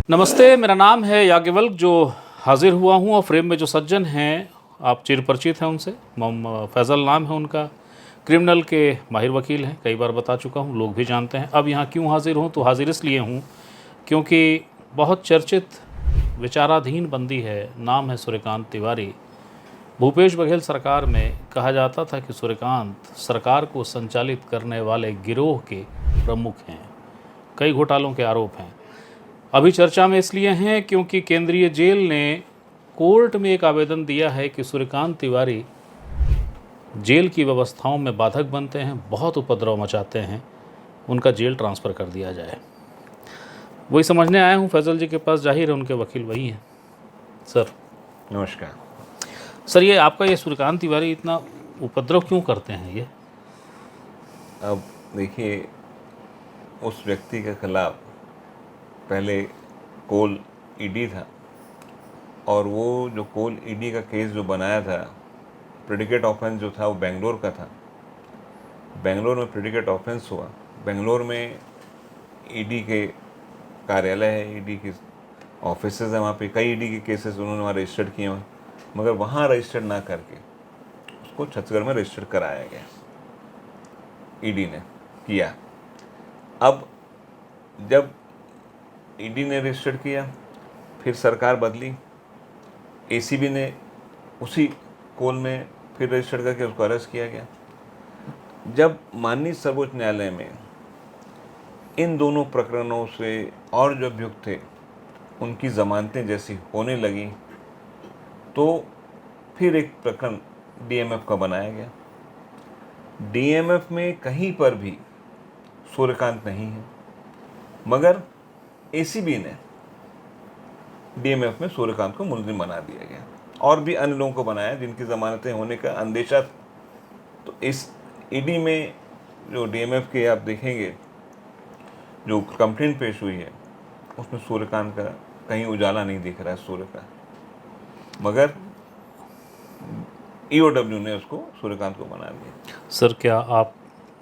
नमस्ते, मेरा नाम है याज्ञवल्क जो हाजिर हुआ हूँ और फ्रेम में जो सज्जन हैं आप चिर परिचित हैं उनसे। फैज़ल नाम है उनका, क्रिमिनल के माहिर वकील हैं, कई बार बता चुका हूँ, लोग भी जानते हैं। अब यहाँ क्यों हाजिर हूँ, तो हाजिर इसलिए हूँ क्योंकि बहुत चर्चित विचाराधीन बंदी है, नाम है सूर्यकांत तिवारी। भूपेश बघेल सरकार में कहा जाता था कि सूर्यकांत सरकार को संचालित करने वाले गिरोह के प्रमुख हैं, कई घोटालों के आरोप हैं। अभी चर्चा में इसलिए हैं क्योंकि केंद्रीय जेल ने कोर्ट में एक आवेदन दिया है कि सूर्यकांत तिवारी जेल की व्यवस्थाओं में बाधक बनते हैं, बहुत उपद्रव मचाते हैं, उनका जेल ट्रांसफ़र कर दिया जाए। वही समझने आया हूँ फैज़ल जी के पास, जाहिर है उनके वकील वही हैं। सर नमस्कार सर, ये आपका ये सूर्यकांत तिवारी इतना उपद्रव क्यों करते हैं ये? अब देखिए, उस व्यक्ति के खिलाफ पहले कोल ईडी था और वो जो कोल ईडी का केस जो बनाया था, प्रेडिकेट ऑफेंस जो था वो बेंगलोर का था। बेंगलोर में प्रेडिकेट ऑफेंस हुआ। बेंगलोर में ईडी के कार्यालय है, ईडी के ऑफिसेज हैं, वहाँ पे कई ईडी के केसेस उन्होंने वहाँ रजिस्टर्ड किए हैं, मगर वहाँ रजिस्टर्ड ना करके उसको छत्तीसगढ़ में रजिस्टर्ड कराया गया, ईडी ने किया। अब जब ईडी ने रजिस्टर्ड किया, फिर सरकार बदली, एसीबी ने उसी कोल में फिर रजिस्टर्ड करके उसको अरेस्ट किया गया। जब माननीय सर्वोच्च न्यायालय में इन दोनों प्रकरणों से और जो अभियुक्त थे उनकी ज़मानतें जैसी होने लगी, तो फिर एक प्रकरण डीएमएफ का बनाया गया। डीएमएफ में कहीं पर भी सूर्यकांत नहीं है, मगर एसीबी ने डीएमएफ में सूर्यकांत को मुलजिम बना दिया गया और भी अन्य लोगों को बनाया जिनकी ज़मानतें होने का अंदेशा था। तो इस ईडी में जो डीएमएफ के आप देखेंगे जो कंप्लेंट पेश हुई है, उसमें सूर्यकांत का कहीं उजाला नहीं दिख रहा है सूर्य का, मगर ईओडब्ल्यू ने उसको सूर्यकांत को बना दिया। सर क्या आप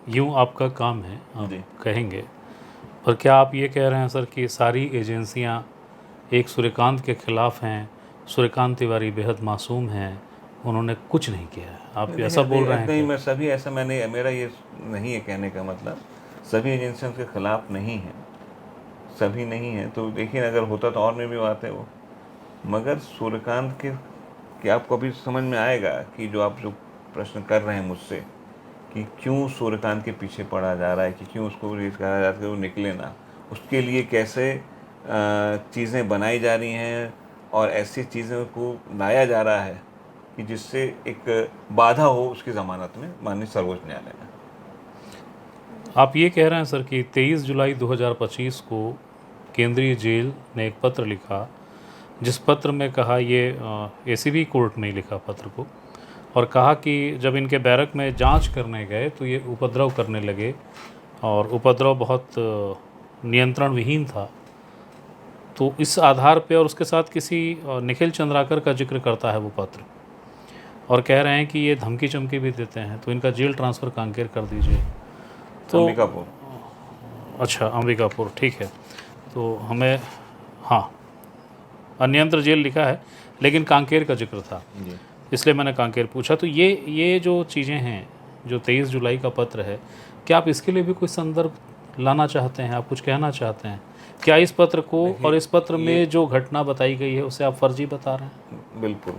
यूँ आपका काम है, आप जी। कहेंगे, पर क्या आप ये कह रहे हैं सर कि सारी एजेंसियां एक सूर्यकांत के ख़िलाफ़ हैं, सूर्यकांत तिवारी बेहद मासूम हैं, उन्होंने कुछ नहीं किया है, आप ऐसा बोल रहे हैं? नहीं, मैं सभी ऐसा मैंने मेरा ये नहीं है कहने का मतलब, सभी एजेंसियों के खिलाफ नहीं है, सभी नहीं है। तो देखिए, अगर होता तो और में भी बात है वो, मगर सूर्यकांत के आपको अभी समझ में आएगा कि जो आप जो प्रश्न कर रहे हैं मुझसे कि क्यों सूर्यकांत के पीछे पड़ा जा रहा है, कि क्यों उसको रिलीज करा जा रहा है कि वो निकले ना, उसके लिए कैसे चीज़ें बनाई जा रही हैं और ऐसी चीज़ों को लाया जा रहा है कि जिससे एक बाधा हो उसकी ज़मानत में माननीय सर्वोच्च न्यायालय में। आप ये कह रहे हैं सर कि 23 जुलाई 2025 को केंद्रीय जेल ने एक पत्र लिखा, जिस पत्र में कहा, ये एसीबी कोर्ट ने लिखा पत्र को, और कहा कि जब इनके बैरक में जांच करने गए तो ये उपद्रव करने लगे और उपद्रव बहुत नियंत्रण विहीन था। तो इस आधार पे और उसके साथ किसी निखिल चंद्राकर का जिक्र करता है वो पत्र, और कह रहे हैं कि ये धमकी चमकी भी देते हैं, तो इनका जेल ट्रांसफ़र कांकेर कर दीजिए। तो अंबिकापुर। अच्छा, अंबिकापुर, ठीक है। तो हमें, हाँ, अन्यंत्र जेल लिखा है लेकिन कांकेर का जिक्र था, इसलिए मैंने कांकेर पूछा। तो ये जो चीज़ें हैं, जो 23 जुलाई का पत्र है, क्या आप इसके लिए भी कोई संदर्भ लाना चाहते हैं, आप कुछ कहना चाहते हैं? क्या इस पत्र को और इस पत्र में जो घटना बताई गई है उसे आप फर्जी बता रहे हैं? बिल्कुल।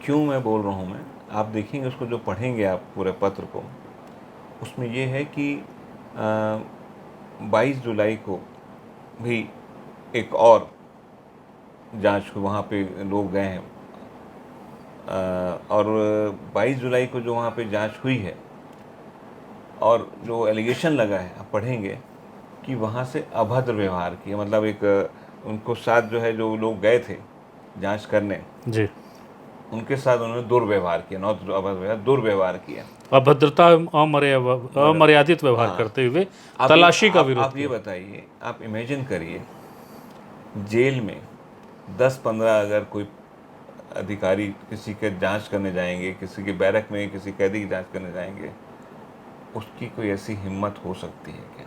क्यों मैं बोल रहा हूँ, मैं आप देखेंगे उसको, जो पढ़ेंगे आप पूरे पत्र को, उसमें ये है कि 22 जुलाई को भी एक और जांच को वहाँ पे लोग गए हैं, और 22 जुलाई को जो वहाँ पे जांच हुई है और जो एलिगेशन लगा है, आप पढ़ेंगे कि वहाँ से अभद्र व्यवहार किया, मतलब एक उनको साथ जो है जो लोग गए थे जांच करने जी, उनके साथ उन्होंने दुर्व्यवहार किया, नॉट अभद्र व्यवहार, दुर्व्यवहार किया, अभद्रता, अमर्यादित व्यवहार हाँ। करते हुए तलाशी का विरोध आप ये बताइए, आप इमेजिन करिए, जेल में 10-15 अगर कोई अधिकारी किसी के जांच करने जाएंगे, किसी के बैरक में किसी कैदी की जांच करने जाएंगे, उसकी कोई ऐसी हिम्मत हो सकती है क्या?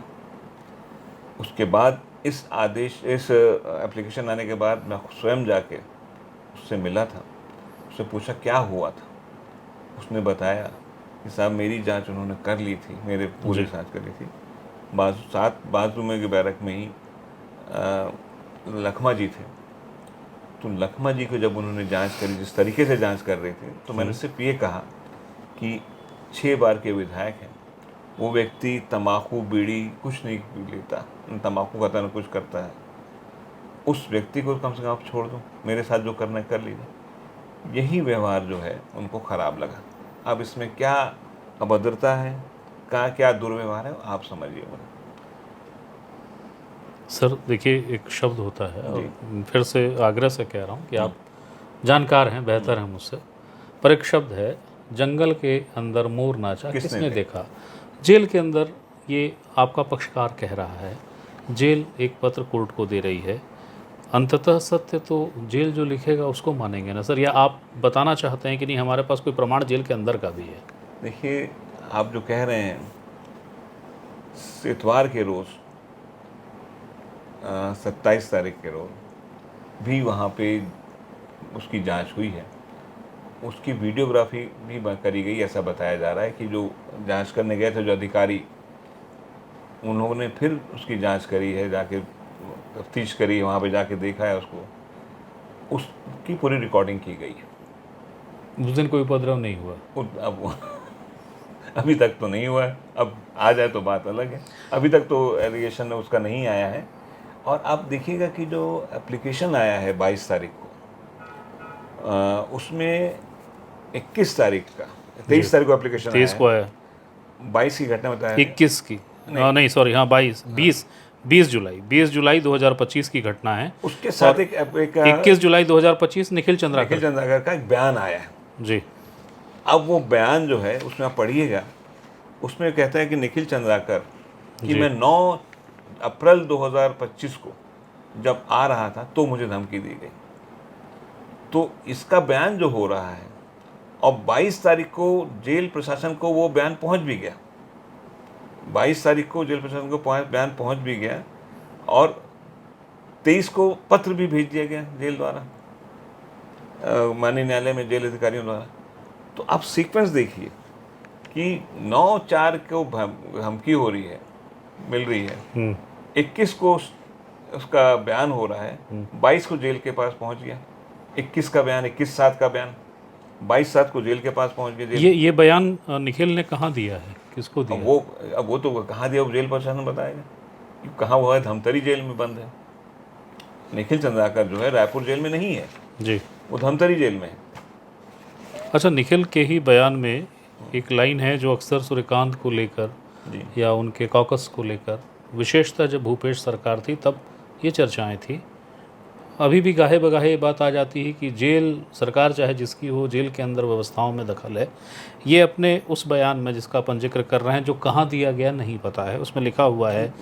उसके बाद इस एप्लीकेशन आने के बाद मैं स्वयं जाके उससे मिला था, उससे पूछा क्या हुआ था। उसने बताया कि साहब मेरी जांच उन्होंने कर ली थी, मेरे पूरी जी। जांच कर ली थी। बाजू में के बैरक में ही लखमा जी थे। तो लखमा जी को जब उन्होंने जांच करी, जिस तरीके से जांच कर रहे थे, तो मैंने सिर्फ ये कहा कि 6 बार के विधायक हैं, वो व्यक्ति तम्बाकू बीड़ी कुछ नहीं लेता, तम्बाकू खाता ना कुछ करता है, उस व्यक्ति को कम से कम आप छोड़ दो, मेरे साथ जो करना है कर लीजिए। यही व्यवहार जो है उनको खराब लगा। अब इसमें क्या अभद्रता है, क्या दुर्व्यवहार है, आप समझिए। सर देखिए, एक शब्द होता है, जी। और फिर से आग्रह से कह रहा हूँ कि आप जानकार हैं, बेहतर हैं मुझसे, पर एक शब्द है, जंगल के अंदर मोर नाचा किसने देखा। जेल के अंदर ये आपका पक्षकार कह रहा है, जेल एक पत्र कोर्ट को दे रही है, अंततः सत्य तो जेल जो लिखेगा उसको मानेंगे ना सर, या आप बताना चाहते हैं कि नहीं हमारे पास कोई प्रमाण जेल के अंदर का भी है। देखिए, आप जो कह रहे हैं, इतवार के रोज़ 27 तारीख के रोज़ भी वहाँ पे उसकी जांच हुई है, उसकी वीडियोग्राफी भी करी गई। ऐसा बताया जा रहा है कि जो जांच करने गए थे जो अधिकारी, उन्होंने फिर उसकी जांच करी है, जाके तफ्तीश करी है, वहाँ पे जाके देखा है उसको, उसकी पूरी रिकॉर्डिंग की गई है। उस दिन कोई उपद्रव नहीं हुआ। अब अभी तक तो नहीं हुआ है, अब आ जाए तो बात अलग है। अभी तक तो एलिगेशन उसका नहीं आया है। और आप देखिएगा कि जो एप्लीकेशन आया है 22 तारीख को, उसमें 21 तारीख का, 23 तारीख को एप्लीकेशन आया 23 को है, है, 22 की घटना बताया। 21 की, नहीं सॉरी, हाँ 20 जुलाई 2025 की घटना है। उसके साथ एक 21 जुलाई 2025 निखिल चंद्राकर का एक बयान आया है। जी। अब वो बयान जो है उसमें आप पढ़िएगा, उसमें कहता है कि निखिल चंद्राकर कि मैं 9 अप्रैल 2025 को जब आ रहा था तो मुझे धमकी दी गई। तो इसका बयान जो हो रहा है, और 22 तारीख को जेल प्रशासन को वो बयान पहुंच भी गया, 22 तारीख को जेल प्रशासन को बयान पहुंच भी गया, और 23 को पत्र भी भेज दिया गया जेल द्वारा, माननीय न्यायालय में जेल अधिकारियों द्वारा। तो आप सीक्वेंस देखिए कि 9/4 को धमकी हो रही है, मिल रही है, 21 को उसका बयान हो रहा है, 22 को जेल के पास पहुंच गया, 21 का बयान, 21/7 का बयान, 22/7 को जेल के पास पहुंच गया। ये बयान निखिल ने कहाँ दिया है, किसको दिया? अब वो तो कहाँ दिया, वो जेल प्रशासन बताएगा कि कहाँ वो है। धमतरी जेल में बंद है। निखिल चंद्राकर जो है रायपुर जेल में नहीं है जी, वो धमतरी जेल में है। अच्छा, निखिल के ही बयान में एक लाइन है जो अक्सर सूर्यकांत को लेकर जी। या उनके कॉकस को लेकर, विशेषतः जब भूपेश सरकार थी तब ये चर्चाएं थी, अभी भी गाहे बगाहे ये बात आ जाती है कि जेल सरकार चाहे जिसकी हो, जेल के अंदर व्यवस्थाओं में दखल है। ये अपने उस बयान में जिसका अपन जिक्र कर रहे हैं, जो कहाँ दिया गया नहीं पता है, उसमें लिखा हुआ है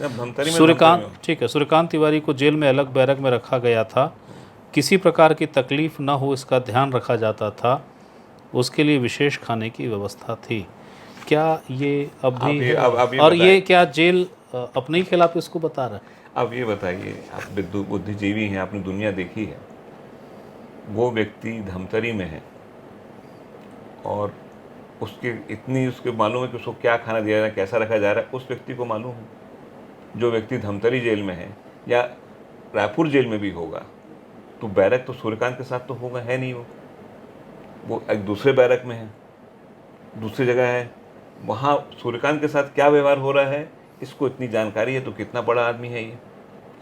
सूर्यकांत, ठीक है, सूर्यकांत तिवारी को जेल में अलग बैरक में रखा गया था, किसी प्रकार की तकलीफ न हो इसका ध्यान रखा जाता था, उसके लिए विशेष खाने की व्यवस्था थी। क्या ये अब भी है? और ये क्या जेल अपने ही खिलाफ इसको बता रहा है? अब ये बताइए, आप बुद्धिजीवी हैं, आपने दुनिया देखी है। वो व्यक्ति धमतरी में है और उसके मालूम है कि उसको क्या खाना दिया जा रहा है, कैसा रखा जा रहा है, उस व्यक्ति को मालूम है। जो व्यक्ति धमतरी जेल में है या रायपुर जेल में भी होगा, तो बैरक तो सूर्यकांत के साथ तो होगा, है नहीं, वो एक दूसरे बैरक में है, दूसरी जगह है। वहाँ सूर्यकांत के साथ क्या व्यवहार हो रहा है, इसको इतनी जानकारी है, तो कितना बड़ा आदमी है ये।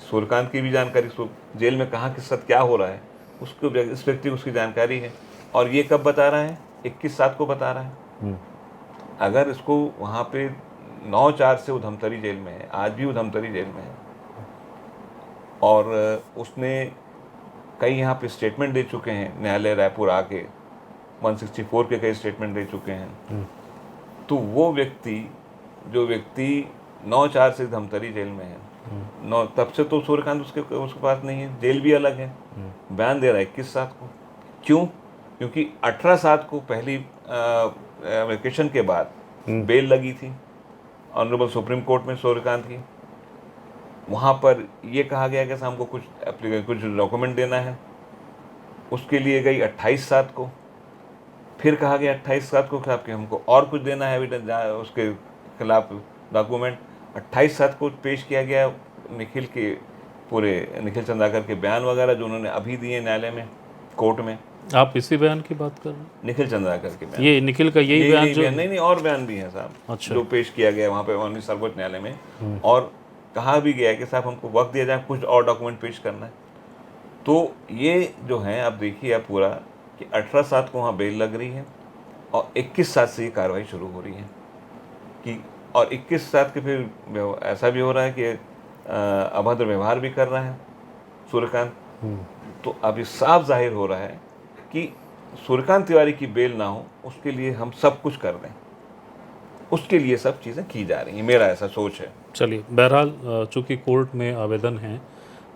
सूर्यकांत की भी जानकारी, जेल में कहाँ किस साथ क्या हो रहा है, उसको, इस व्यक्ति को उसकी जानकारी है। और ये कब बता रहा है? 21/7 को बता रहा है। अगर इसको वहाँ पे 9/4 से वो धमतरी जेल में है, आज भी वो धमतरी जेल में है, और उसने कई यहाँ पे स्टेटमेंट दे चुके हैं, न्यायालय रायपुर आके 164 के कई स्टेटमेंट दे चुके हैं। तो वो व्यक्ति, जो व्यक्ति 9/4 से धमतरी जेल में है, तब से तो सूर्यकांत उसके पास नहीं है, जेल भी अलग है, बयान दे रहा है 21/7 को। क्यों? क्योंकि 18/7 को पहली वेकेशन के बाद बेल लगी थी ऑनरेबल सुप्रीम कोर्ट में सूर्यकांत की, वहाँ पर ये कहा गया कि हमको कुछ डॉक्यूमेंट देना है, उसके लिए गई 28/7 को। फिर कहा गया 28/7 को कि हमको और कुछ देना है एविडेंस, उसके खिलाफ डॉक्यूमेंट। 28/7 को पेश किया गया निखिल चंद्राकर के बयान वगैरह जो उन्होंने अभी दिए न्यायालय में, कोर्ट में। आप इसी बयान की बात कर रहे हैं? निखिल चंद्राकर के बयान, ये निखिल का यही बयान जो नहीं और बयान भी हैं साहब। अच्छा। जो पेश किया गया वहाँ पे माननीय सर्वोच्च न्यायालय में, और कहा भी गया है कि साहब हमको वक्त दिया जाए, कुछ और डॉक्यूमेंट पेश करना है। तो ये जो है आप देखिए आप पूरा कि 18/7 को वहाँ बेल लग रही है और 21/7 से ये कार्रवाई शुरू हो रही है कि, और 21/7 के फिर ऐसा भी हो रहा है कि अभद्र व्यवहार भी कर रहा है सूर्यकांत। तो अब ये साफ जाहिर हो रहा है कि सूर्यकांत तिवारी की बेल ना हो उसके लिए हम सब कुछ कर दें, उसके लिए सब चीज़ें की जा रही हैं, मेरा ऐसा सोच है। चलिए, बहरहाल चूंकि कोर्ट में आवेदन है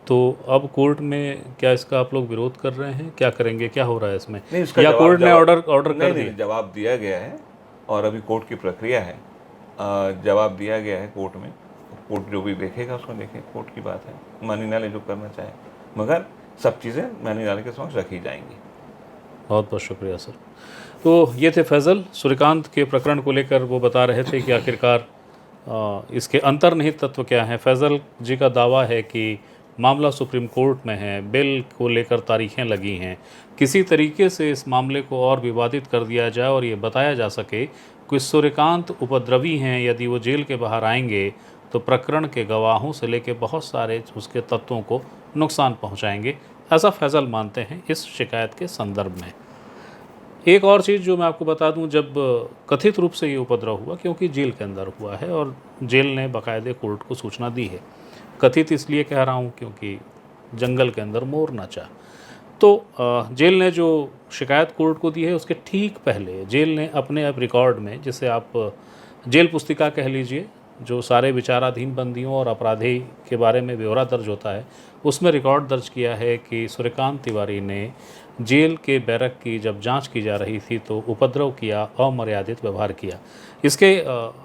तो अब कोर्ट में क्या इसका आप लोग विरोध कर रहे हैं, क्या करेंगे, क्या हो रहा है इसमें? नहीं, इसका या कोर्ट ने ऑर्डर कर नहीं, दिया? जवाब दिया गया है और अभी कोर्ट की प्रक्रिया है। जवाब दिया गया है कोर्ट में, कोर्ट जो भी देखेगा उसको देखे, कोर्ट की बात है, माननीय न्यायालय जो करना चाहे, मगर सब चीज़ें माननीय न्यायालय के समक्ष रखी जाएंगी। बहुत बहुत शुक्रिया सर। तो ये थे फैज़ल, सूर्यकांत के प्रकरण को लेकर वो बता रहे थे कि आखिरकार इसके अंतर्निहित तत्व क्या हैं। फैज़ल जी का दावा है कि मामला सुप्रीम कोर्ट में है, बिल को लेकर तारीखें लगी हैं, किसी तरीके से इस मामले को और विवादित कर दिया जाए और ये बताया जा सके कि सूर्यकांत उपद्रवी हैं, यदि वो जेल के बाहर आएंगे तो प्रकरण के गवाहों से लेकर बहुत सारे उसके तत्वों को नुकसान पहुंचाएंगे, ऐसा फैज़ल मानते हैं इस शिकायत के संदर्भ में। एक और चीज़ जो मैं आपको बता दूं, जब कथित रूप से ये उपद्रव हुआ, क्योंकि जेल के अंदर हुआ है और जेल ने बाकायदे कोर्ट को सूचना दी है, कथित इसलिए कह रहा हूं क्योंकि जंगल के अंदर मोर नाचा, तो जेल ने जो शिकायत कोर्ट को दी है उसके ठीक पहले जेल ने अपने अब रिकॉर्ड में, जिसे आप जेल पुस्तिका कह लीजिए, जो सारे विचाराधीन बंदियों और अपराधी के बारे में ब्यौरा दर्ज होता है, उसमें रिकॉर्ड दर्ज किया है कि सूर्यकांत तिवारी ने जेल के बैरक की जब जांच की जा रही थी तो उपद्रव किया, अमर्यादित व्यवहार किया। इसके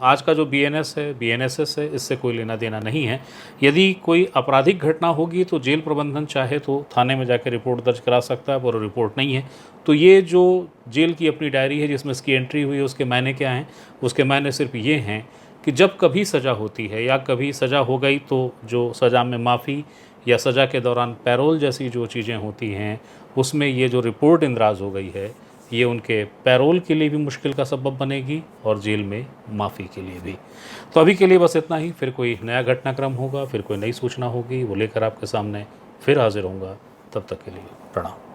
आज का जो बीएनएस है, बीएनएसएस है, इससे कोई लेना देना नहीं है। यदि कोई आपराधिक घटना होगी तो जेल प्रबंधन चाहे तो थाने में जाकर रिपोर्ट दर्ज करा सकता है, पर रिपोर्ट नहीं है। तो ये जो जेल की अपनी डायरी है जिसमें इसकी एंट्री हुई है, उसके मायने क्या हैं? उसके मायने सिर्फ ये हैं कि जब कभी सज़ा होती है या कभी सज़ा हो गई तो जो सज़ा में माफ़ी या सज़ा के दौरान पैरोल जैसी जो चीज़ें होती हैं, उसमें ये जो रिपोर्ट इंदराज हो गई है, ये उनके पैरोल के लिए भी मुश्किल का सबब बनेगी और जेल में माफ़ी के लिए भी। तो अभी के लिए बस इतना ही। फिर कोई नया घटनाक्रम होगा, फिर कोई नई सूचना होगी, वो लेकर आपके सामने फिर हाजिर होऊंगा। तब तक के लिए प्रणाम।